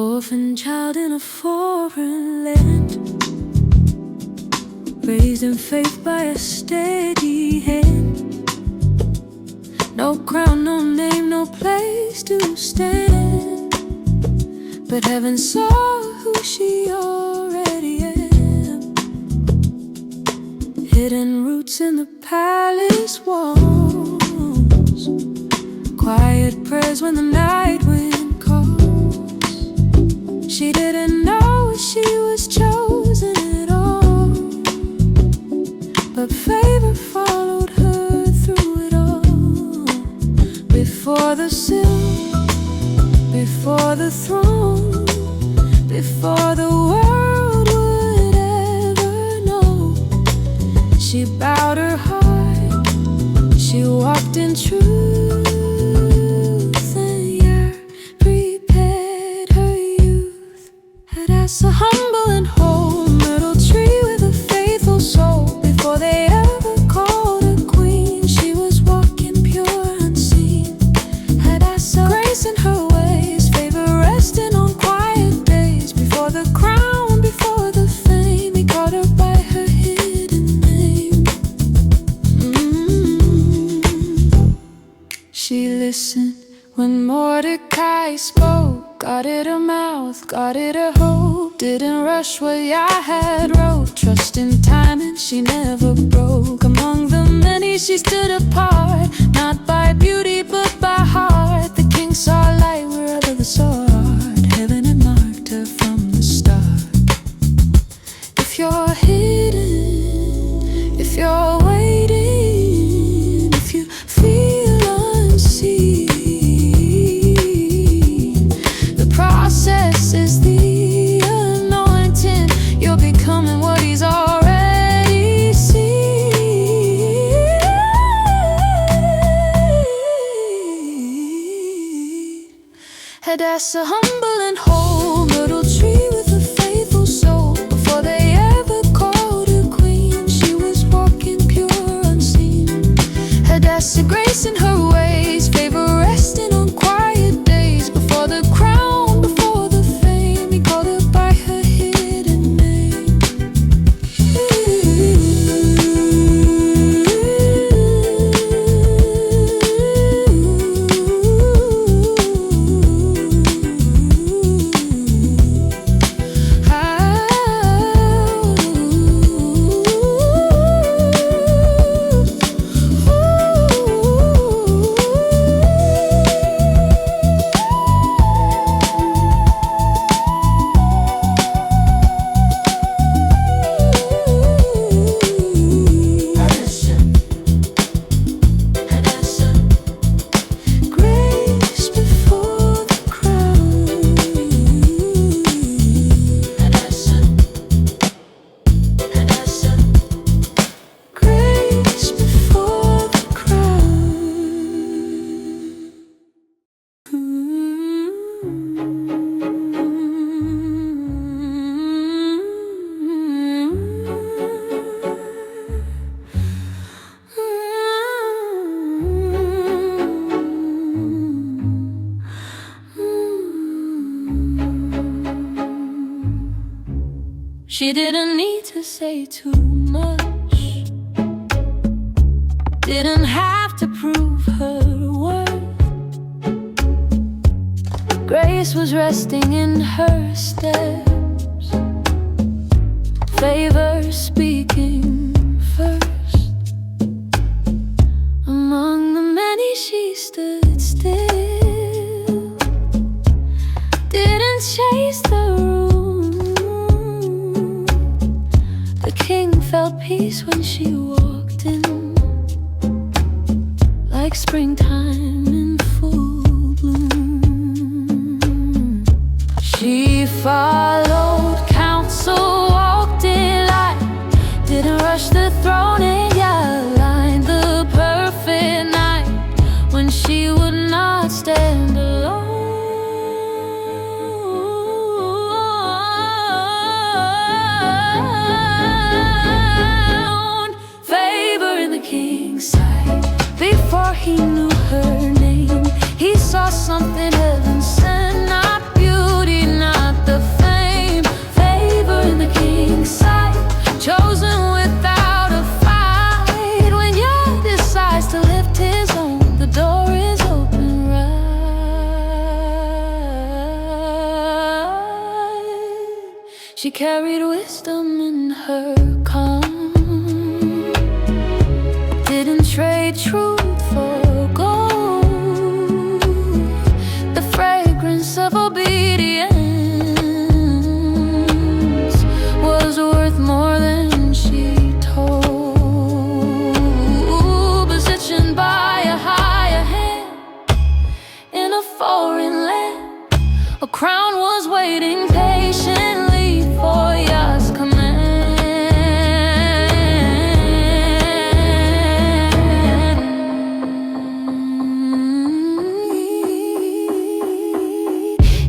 Orphan child in a foreign land, raised in faith by a steady hand. No crown, no name, no place to stand, but heaven saw who she already am. Hidden roots in the palace walls, quiet prayers when the night wind calls. She didn't know she was chosen at all, but favor followed her through it all. Before the silk, before the throne, before the world would ever know, she bowed her heart, she walked in truth, and Yah prepared her youth. Hadassah, humble and whole, myrtle tree with a faithful soul. Before they ever called her queen, she was walking pure unseen. Hadassah, grace in her ways, favor resting on quiet days. Before the crown, before the fame, he called her by her hidden name. She listened when Mordecai spoke, guarded her mouth, guarded her hope. Didn't rush what Yah had wrote, trust in time and she never broke. Among the many she stood apart, not by beauty but by heart. The king saw light wherever the saw art. Heaven had marked her from the start. If you're hidden, if you're waiting, if you feel unseen, the process is the anointing. You're becoming what he's already seen. Hadassah, humble and whole, myrtle tree with a faithful soul. Before they ever called her queen, she was walking pure unseen. Hadassah, grace in her ways, favor resting on quiet days. Before the crown, before the fame, he called her by her hidden name. She didn't need to say too much, didn't have to prove her worth. Grace was resting in her steps, favor speaking first. Among the many she stood still, didn't chase the room. The king felt peace when she walked in, like springtime in full bloom. She followed counsel, walked in light, didn't rush the throne, and Yah aligned the perfect night when she would not stand alone. Before he knew her name, he saw something heaven sent, not beauty, not She carried wisdom in her calm, didn't trade truth for gold. The fragrance of obedience was worth more than she told. Positioned by a higher hand in a foreign land, a crown was waiting patiently for Yah's command.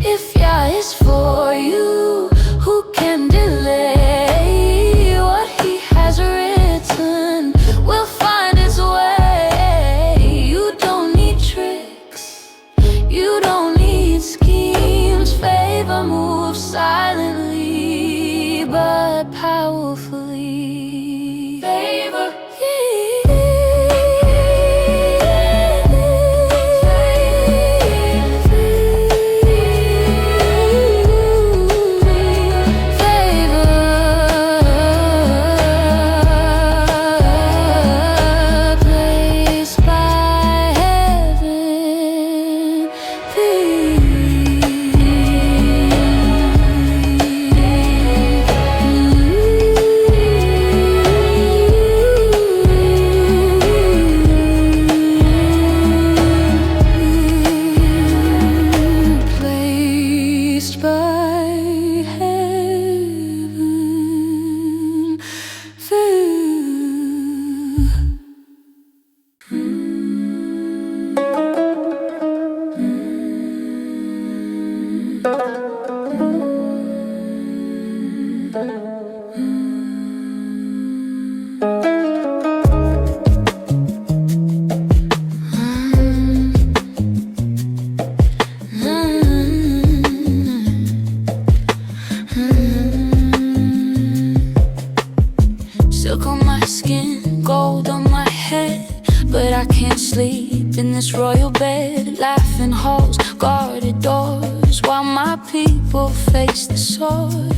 If Yah is for you, who can delay? What He has written will find its way. You don't need tricks, you don't need schemes. Favor moves silently but powerfully. Favor. Silk on my skin, gold on my head, but I can't sleep in this royal bed. Laughing halls, guarded doors, while my people face the sword.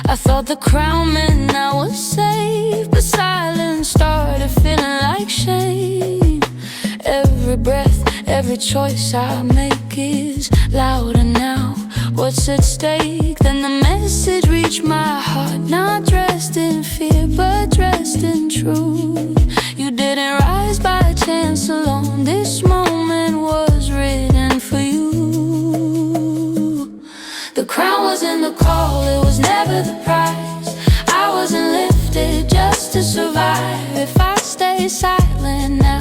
I thought the crown meant I was safe, but silence started feeling like shame. Every breath, every choice I make is louder now. What's at stake? Then the message reached my heart, not dressed in fear, but dressed in truth. You didn't rise by chance alone. This moment was written for you. The crown was in the call, it was never the prize. I wasn't lifted just to survive. If I stay silent now,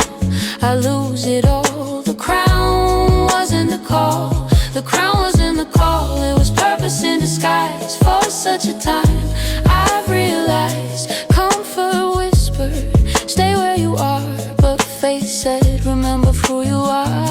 I lose it all. The crown wasn't the call, the crown was in the call. It was purpose in disguise for such a time. I've realized comfort whispered, stay where you are, but faith said, remember who you are.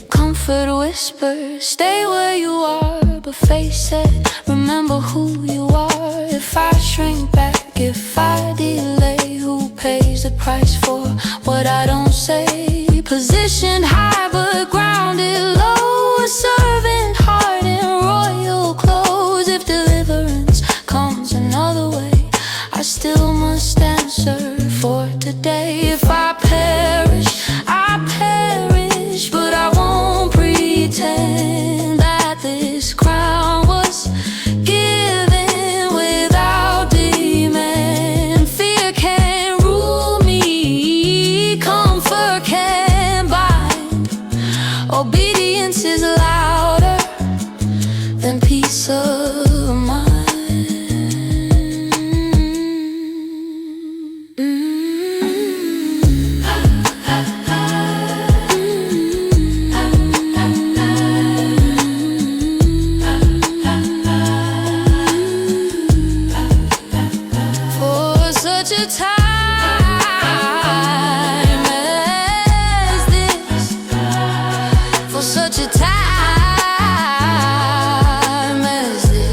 Comfort whispered, stay where you are, but faith said, remember who you are. If I shrink back, if I delay, who pays the price for what I don't say? Positioned high but grounded low, a servant heart in royal clothes. If deliverance comes another way, I still must answer for today. If I perish, but I won't pretend that this crown was given without demand. Fear can't rule me, comfort can't bind. Obedience is louder than peace of mind. Such a time as this, for such a time as this.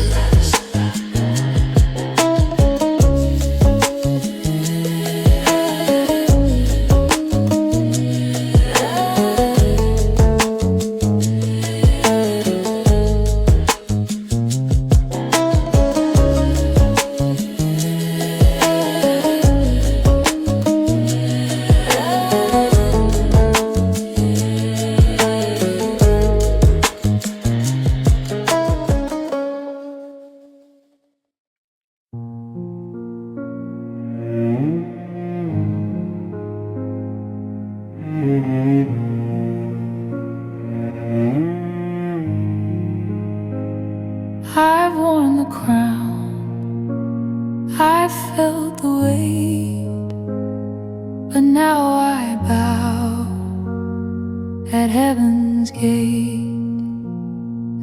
at heaven's gate.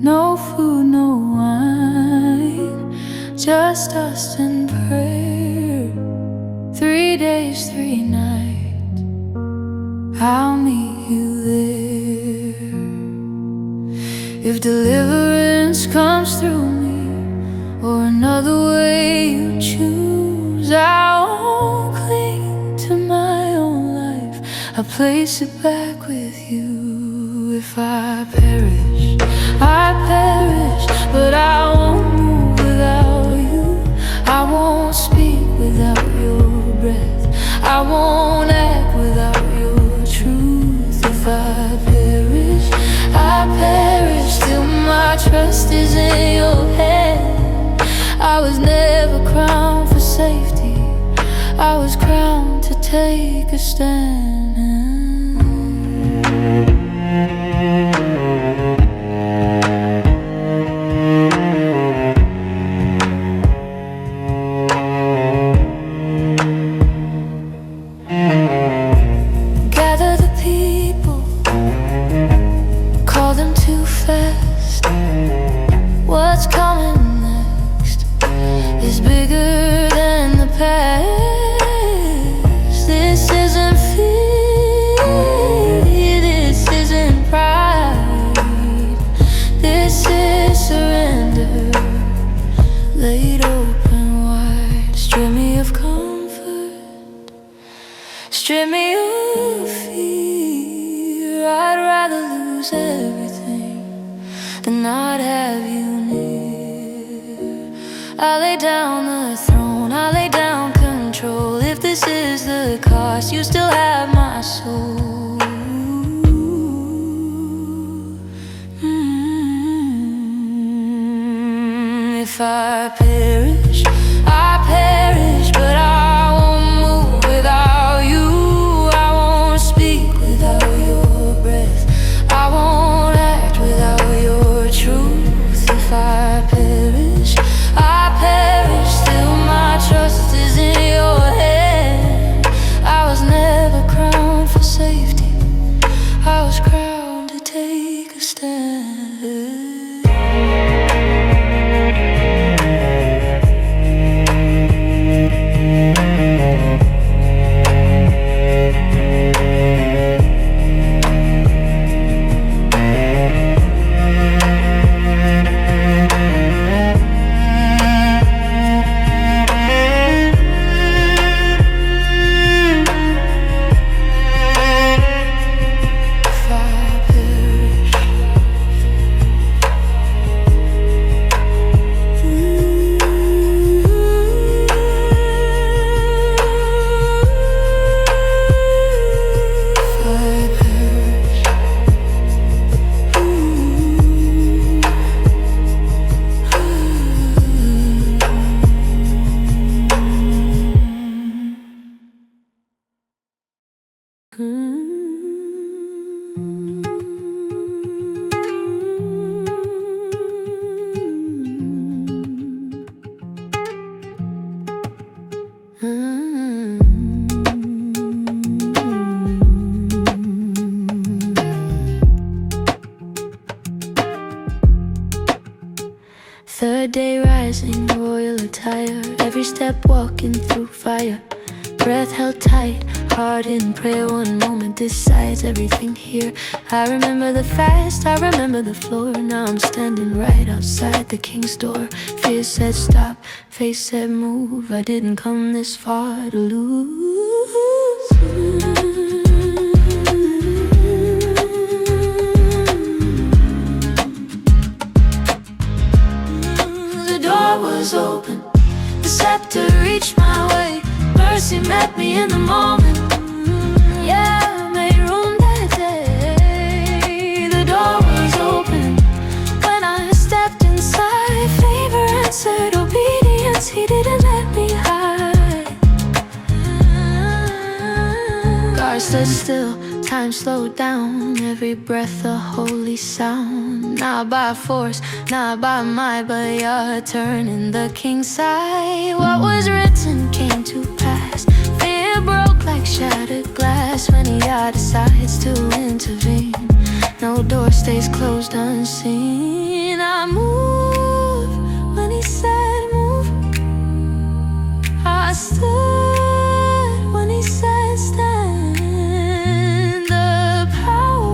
No food, no wine, just us and prayer. 3 days, 3 nights, I'll meet you there. If deliverance comes through me, or another way you choose, I won't cling to my own life, I'll place it back with you. If I perish, but I won't move without you. I won't speak without your breath, I won't act without your truth. If I perish, still my trust is in your hand. I was never crowned for safety, I was crowned to take a stand. Gather the people, call them too fast. What's coming next is bigger than the past. This isn't fear, this isn't pride, this is surrender, laid open wide. Strip me of comfort, strip me of fear. I'd rather lose everything than not have you near. I lay down the throne, I lay down control. If this is the cost, you still have my soul. If I perish, but I won't move without you. I won't speak without your breath, I won't act without your truth. If I perish, still my trust is in your hand. I was never crowned for safety, I was crowned to take a stand. Third day rising, royal attire, every step walking through fire. Breath held tight, heart in prayer, one moment decides everything here. I remember the fast, I remember the floor. Now I'm standing right outside the king's door. Fear said stop, faith said move. I didn't come this far to lose. The door was open, the scepter reached my way. Mercy met me in the moment. Yeah, I made room that day. The door was open when I stepped inside. Favor answered obedience, he didn't let me hide. God stood still, time slowed down. Every breath a holy sound. Not by force, not by might, but your turn in the king's side. What was written came to pass. Fear broke like shattered glass when he decides to intervene. door stays closed unseen. I move when he said move. I stood when he said stand. The power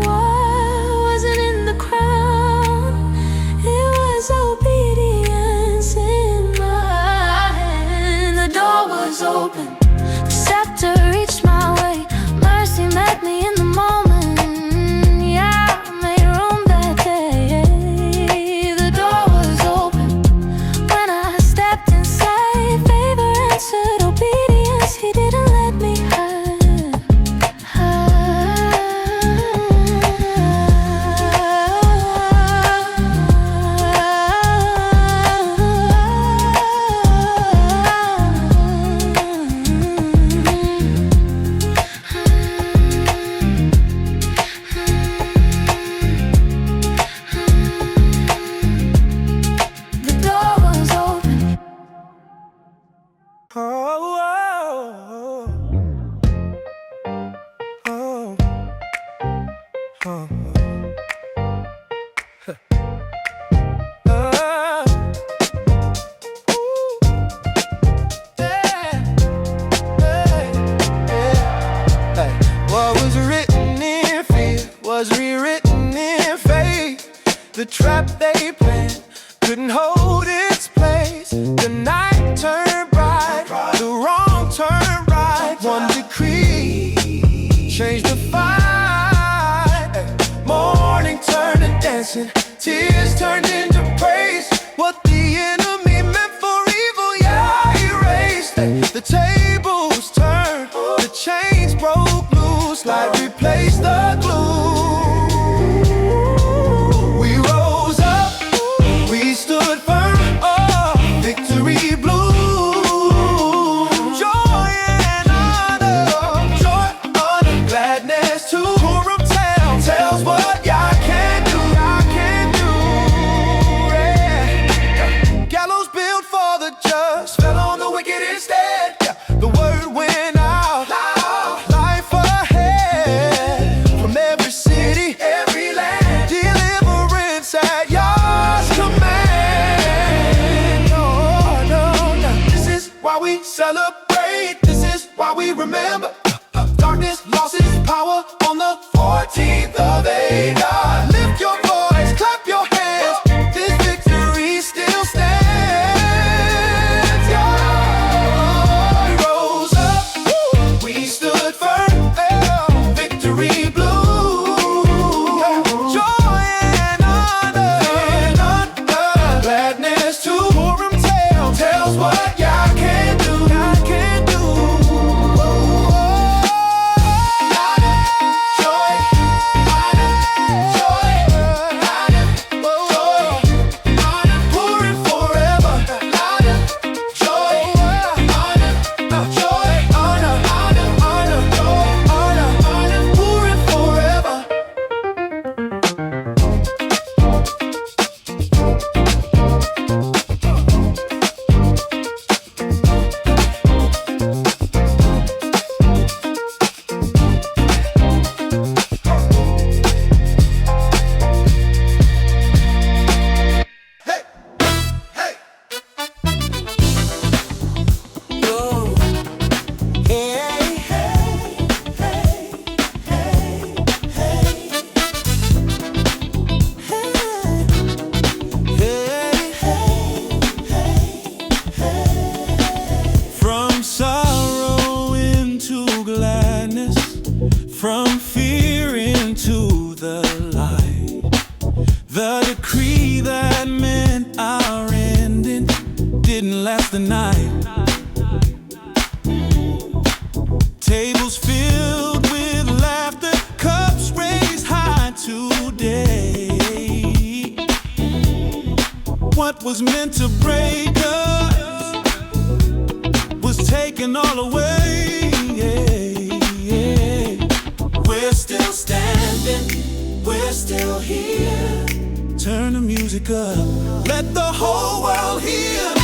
wasn't in the crown, it was obedience in my hand. The door was open, the scepter reached my way. Mercy met me in the moment. The trap they planned couldn't hold its place. The night turned bright, the wrong turned right. One decree changed the fight. Morning turned to dancing, tears turned into praise. What the enemy meant for evil, yeah, erased. The tables turned, the chains broke loose. Light replaced the glue. Celebrate, this is why we remember. Darkness lost its power on the 14th of Adar. Lift your voice, clap your hands, this victory still stands. Yeah. We rose up, we stood firm, victory blue. Joy and honor, gladness too. Purim tells what Yah can do. From fear into the light, the decree that meant our ending didn't last the night. Tables filled with laughter, cups raised high today. What was meant to break us was taken all away. We're still standing, we're still here. Turn the music up, let the whole world hear.